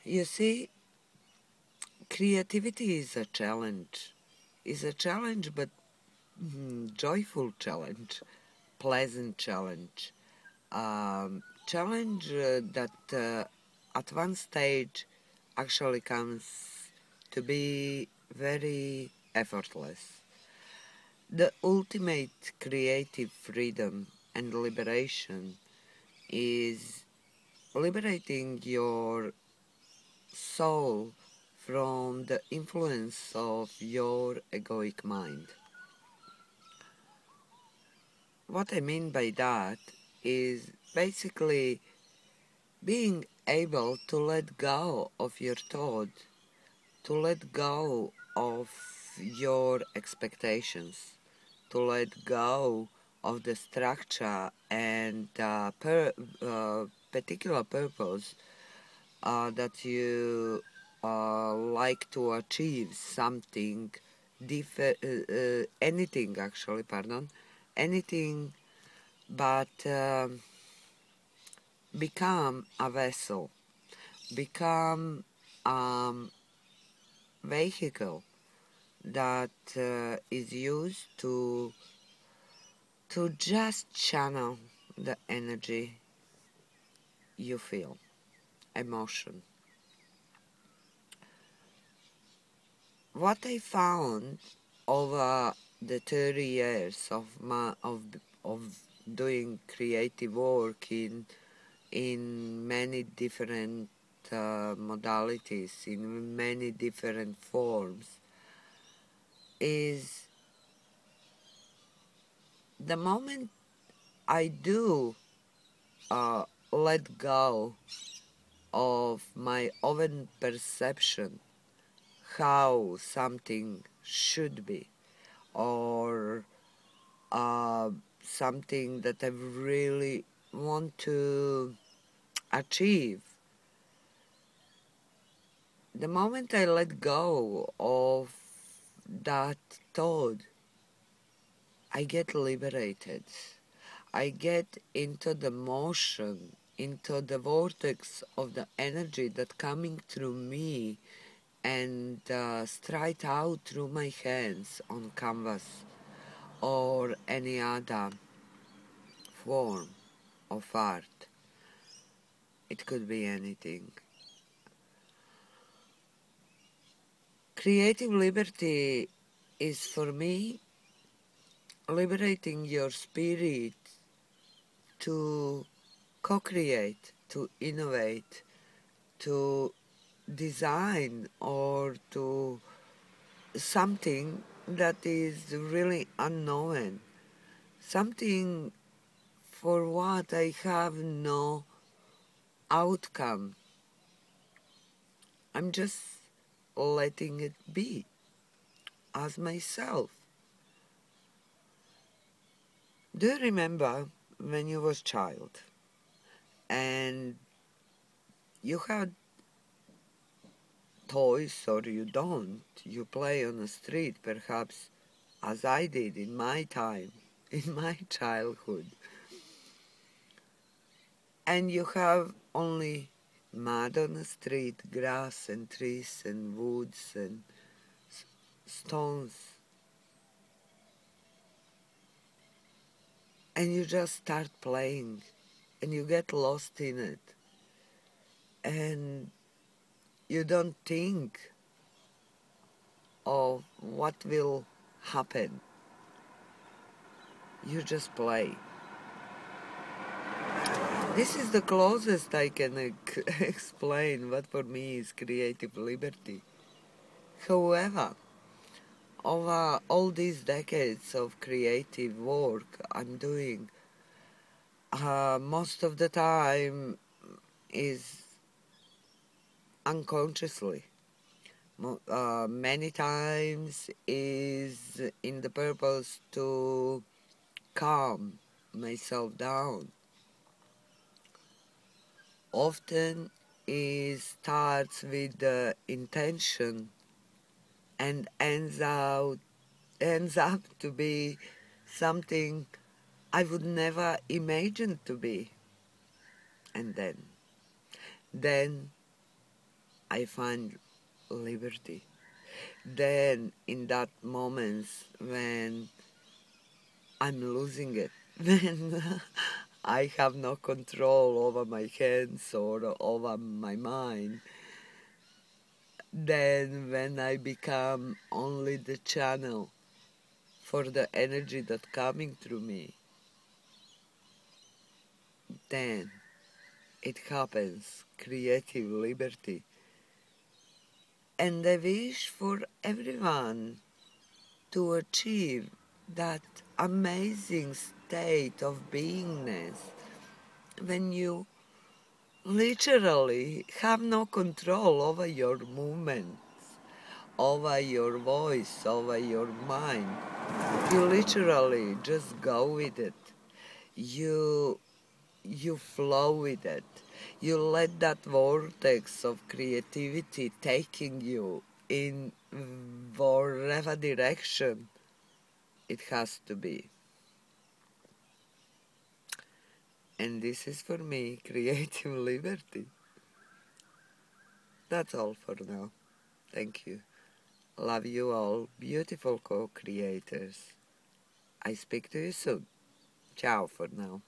You see, creativity is a challenge. Is a challenge, but joyful challenge, pleasant challenge. Challenge that at one stage actually comes to be very effortless. The ultimate creative freedom and liberation is liberating your soul from the influence of your egoic mind. What I mean by that is basically being able to let go of your thought, to let go of your expectations, to let go of the structure and particular purpose that you like to achieve something, anything actually, pardon, anything but become a vessel, become a vehicle that is used to just channel the energy you feel, emotion. What I found over the 30 years of doing creative work in many different modalities, in many different forms, is the moment I do let go of my own perception how something should be, or something that I really want to achieve. The moment I let go of that thought, I get liberated. I get into the motion, into the vortex of the energy that coming through me and straight out through my hands on canvas or any other form of art. It could be anything. Creative liberty is for me liberating your spirit to co-create, to innovate, to design, or to something that is really unknown, something for what I have no outcome. I'm just letting it be as myself. Do you remember when you was child and you had toys, or you don't? You play on the street, perhaps as I did in my time, in my childhood. And you have only mud on the street, grass and trees and woods and stones. And you just start playing and you get lost in it. And you don't think of what will happen. You just play. This is the closest I can explain what for me is creative liberty. However, over all these decades of creative work I'm doing, most of the time is unconsciously. Many times is in the purpose to calm myself down. Often it starts with the intention and ends up to be something I would never imagine to be. And then I find liberty. Then in that moments when I'm losing it, when I have no control over my hands or over my mind, then when I become only the channel for the energy that coming through me, then it happens, creative liberty. And I wish for everyone to achieve that amazing state of beingness when you literally have no control over your movements, over your voice, over your mind. You literally just go with it. You flow with it. You let that vortex of creativity taking you in whatever direction it has to be. And this is for me creative liberty. That's all for now. Thank you. Love you all, beautiful co-creators. I speak to you soon. Ciao for now.